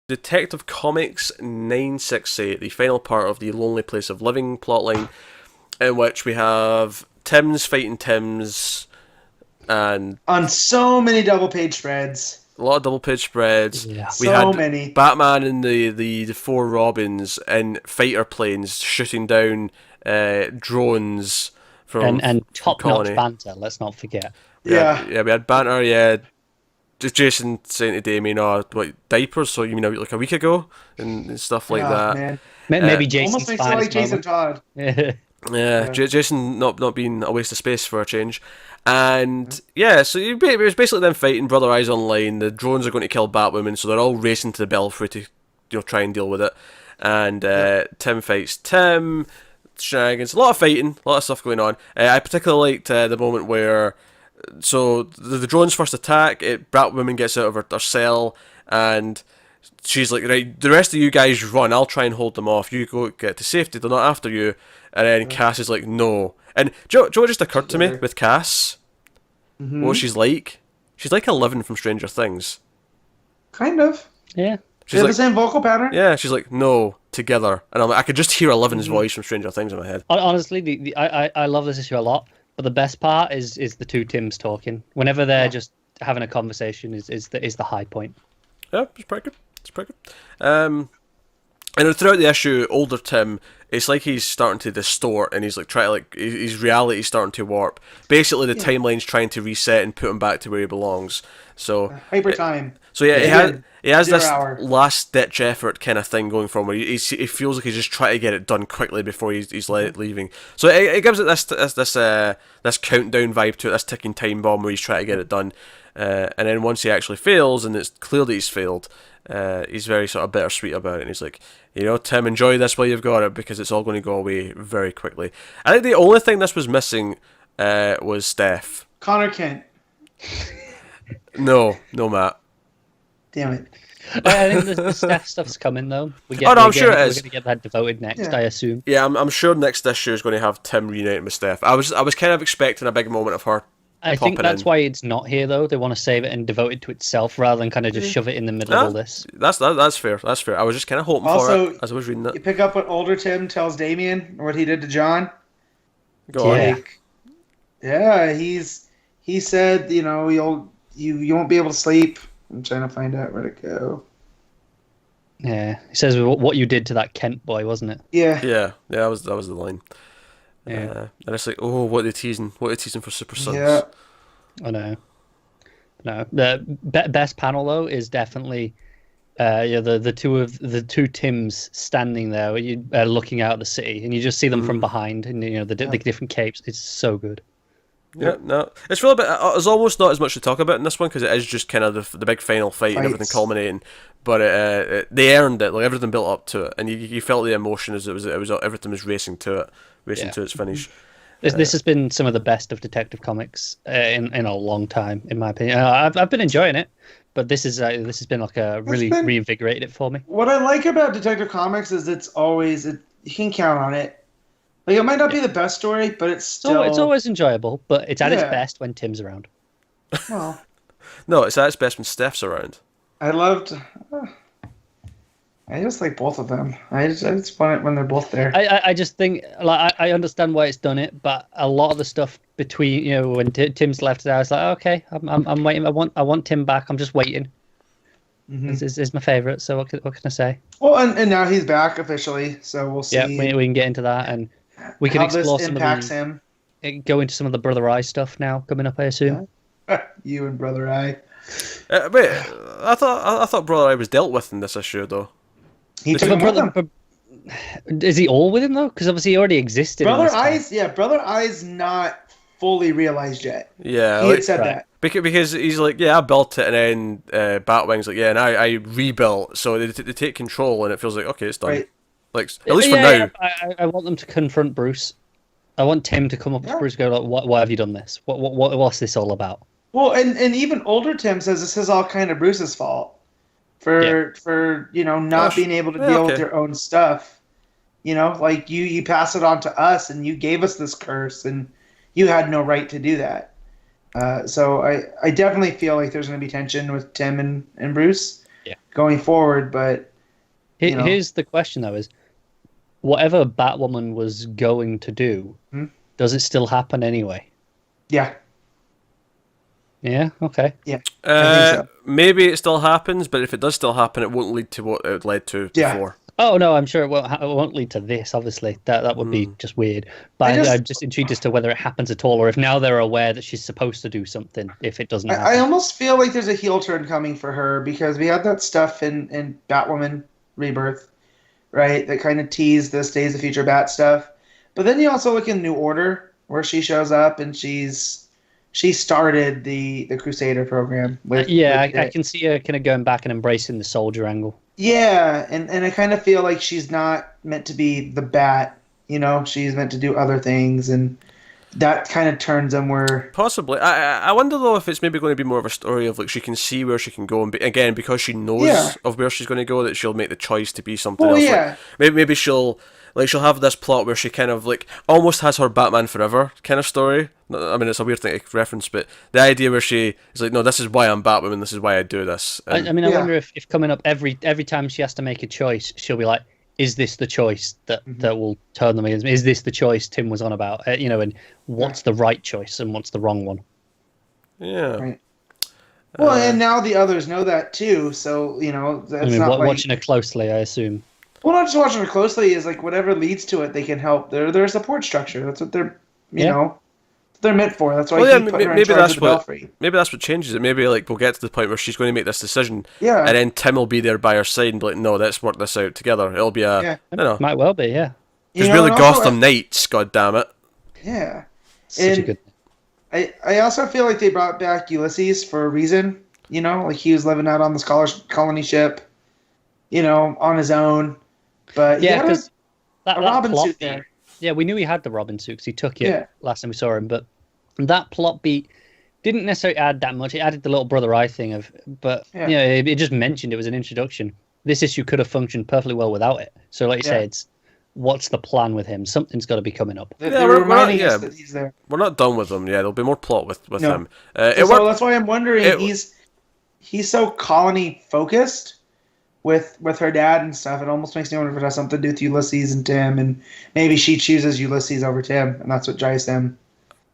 Detective Comics 968, the final part of the Lonely Place of Living plotline, in which we have Tim's fighting Tim's, and on so many double page spreads. a lot of double page spreads. Yeah. We So had many. Batman and the four Robins in fighter planes shooting down drones from And top-notch Colony. banter, let's not forget. Yeah. We had banter, yeah. Just Jason saying to Damien, "Oh, what diapers? So you mean like a week ago?" and stuff like Oh, that. Man. Maybe Jason's Almost makes it like finest Jason Todd. moment. Yeah, Jason not being a waste of space for a change. And yeah, so it was basically them fighting, Brother Eyes Online. The drones are going to kill Batwoman, so they're all racing to the Belfry to try and deal with it. And Tim fights Tim, shenanigans, a lot of fighting, a lot of stuff going on. I particularly liked the moment where the drones first attack, Batwoman gets out of her cell, and she's like, right, the rest of you guys run, I'll try and hold them off, you go get to safety, they're not after you. And then Cass is like, no. And do you know what just occurred to me with Cass? What she's like? She's like 11 from Stranger Things. Kind of. Yeah. She's like, the same vocal pattern? Yeah, she's like, no, together. And I'm like, I could just hear Eleven's voice from Stranger Things in my head. Honestly, I love this issue a lot, but the best part is the two Tims talking. Whenever they're just having a conversation is the high point. Yeah, it's pretty good. And throughout the issue, older Tim, it's like he's starting to distort, and he's like his reality's starting to warp. Basically, the timeline's trying to reset and put him back to where he belongs. So Hyper time. So yeah, he has this hour. last ditch effort kind of thing going for him, where he feels like he's just trying to get it done quickly before he's leaving. So it gives it this countdown vibe to it, this ticking time bomb where he's trying to get it done, and then once he actually fails, and it's clear that he's failed, he's very sort of bittersweet about it, and he's like, Tim, enjoy this while you've got it, because it's all going to go away very quickly. I think the only thing this was missing was Steph. Connor Kent. No, Matt. Damn it. I think the Steph stuff's coming though. I'm sure it is. We're going to get that devoted next, I assume. Yeah, I'm sure next issue is going to have Tim reuniting with Steph. I was kind of expecting a big moment of her. I think that's why it's not here though. They want to save it and devote it to itself rather than kind of just shove it in the middle of all this. That's fair. That's fair. I was just kind of hoping for it as I was reading it. You pick up what older Tim tells Damien, or what he did to John. Go on. Like, yeah, he said, you won't be able to sleep. I'm trying to find out where to go. Yeah, he says what you did to that Kent boy, wasn't it? Yeah. That was the line. Yeah. And it's like, oh, what are they teasing? What are they teasing for Super Sons? Yeah. I know. No, the best panel though is definitely, the two Tims standing there, looking out at the city, and you just see them from behind, and the different capes. It's so good. Yeah, no, it's really there's almost not as much to talk about in this one because it is just kind of the big final fight and everything culminating. But they earned it, like everything built up to it, and you felt the emotion as it was everything was racing to its finish. This has been some of the best of Detective Comics in a long time, in my opinion. I've been enjoying it, but this has been like reinvigorated it for me. What I like about Detective Comics is it's always you can count on it. Like, it might not be the best story, but it's still... It's always enjoyable, but it's at its best when Tim's around. Well... No, it's at its best when Steph's around. I just like both of them. I just want it when they're both there. I just think, like, I understand why it's done it, but a lot of the stuff between, when Tim's left there, I was like, okay, I'm waiting. I want Tim back. I'm just waiting. Mm-hmm. This is my favourite, so what can I say? Well, and now he's back officially, so we'll see. Yeah, we can get into that, and we can explore some of him. Go into some of the Brother Eye stuff now coming up, I assume. Yeah. You and Brother Eye. Wait, I thought Brother Eye was dealt with in this issue though. He took him with him. Is he all with him though? Because obviously he already existed. Brother Eye's not fully realized yet. Yeah, he had said that. Because he's like, yeah, I built it, and then Batwing's like, yeah, and I rebuilt. So they take control, and it feels like, okay, it's done. Right. Like, at least for now. I want them to confront Bruce. I want Tim to come up to Bruce and go, like, why have you done this? What's this all about? Well, and even older Tim says this is all kind of Bruce's fault for not being able to deal with your own stuff. Like you pass it on to us, and you gave us this curse, and you had no right to do that. So I definitely feel like there's going to be tension with Tim and Bruce going forward. But here's the question though: is whatever Batwoman was going to do, does it still happen anyway? Yeah. Yeah. Okay. Yeah. I think so. Maybe it still happens, but if it does still happen, it won't lead to what it led to before. Oh no, I'm sure it won't lead to this. Obviously, that would be just weird. But I'm just intrigued as to whether it happens at all, or if now they're aware that she's supposed to do something. If it doesn't happen, I almost feel like there's a heel turn coming for her because we had that stuff in Batwoman Rebirth, right? That kind of teased this Days of Future Bat stuff. But then you also look in New Order where she shows up and she started the Crusader program. I can see her kind of going back and embracing the soldier angle. Yeah, and I kind of feel like she's not meant to be the Bat, she's meant to do other things, and that kind of turns them where... Possibly. I wonder, though, if it's maybe going to be more of a story of, like, she can see where she can go, and again, because she knows of where she's going to go, that she'll make the choice to be something else. Yeah. Like, maybe she'll have this plot where she kind of, like, almost has her Batman Forever kind of story. I mean, it's a weird thing to reference, but the idea where she is like, no, this is why I'm Batwoman, this is why I do this. I wonder if coming up every time she has to make a choice, she'll be like, is this the choice that will turn them against me? Is this the choice Tim was on about? And what's the right choice and what's the wrong one? Yeah. Right. Well, and now the others know that too, so, that's not watching her closely, I assume. Well, not just watching her closely is like whatever leads to it, they can help. They're a support structure. That's what they're, they're meant for. That's why he put her in charge of the Belfry. Maybe that's what changes it. Maybe like we'll get to the point where she's going to make this decision, and then Tim will be there by her side and be like, "No, let's work this out together." It'll be might well be, yeah. Because we're the Gotham Knights, God damn it. Yeah, such a good. I also feel like they brought back Ulysses for a reason. Like he was living out on the colony ship, on his own. But because a Robin suit there. Yeah, we knew he had the Robin suit because he took it last time we saw him. But that plot beat didn't necessarily add that much. It added the little brother eye thing it just mentioned it was an introduction. This issue could have functioned perfectly well without it. So, like you say, it's what's the plan with him? Something's got to be coming up. We're reminding us that he's there. We're not done with him. Yeah, there'll be more plot with him. So that's why I'm wondering. He's so colony focused. With her dad and stuff, it almost makes me wonder if it has something to do with Ulysses and Tim, and maybe she chooses Ulysses over Tim, and that's what drives them.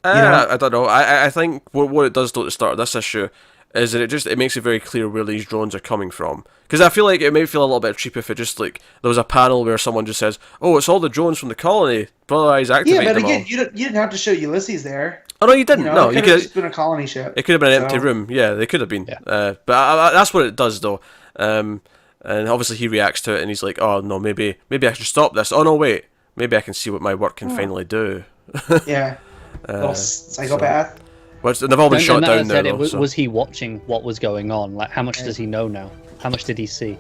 I don't know. I think what it does though at the start of this issue is that it makes it very clear where these drones are coming from. Because I feel like it may feel a little bit cheap if it just like there was a panel where someone just says, "Oh, it's all the drones from the colony. Brother Eyes activate them all." Yeah, but again, you didn't have to show Ulysses there. Oh no, you didn't. No, it could have just been a colony ship. It could have been an empty room. Yeah, they could have been. Yeah. But that's what it does though. And obviously he reacts to it and he's like, oh no, maybe I should stop this. Oh no, wait, maybe I can see what my work can finally do. Yeah, little psychopath. They've all been shot down now. Was he watching what was going on? Like, how much does he know now? How much did he see?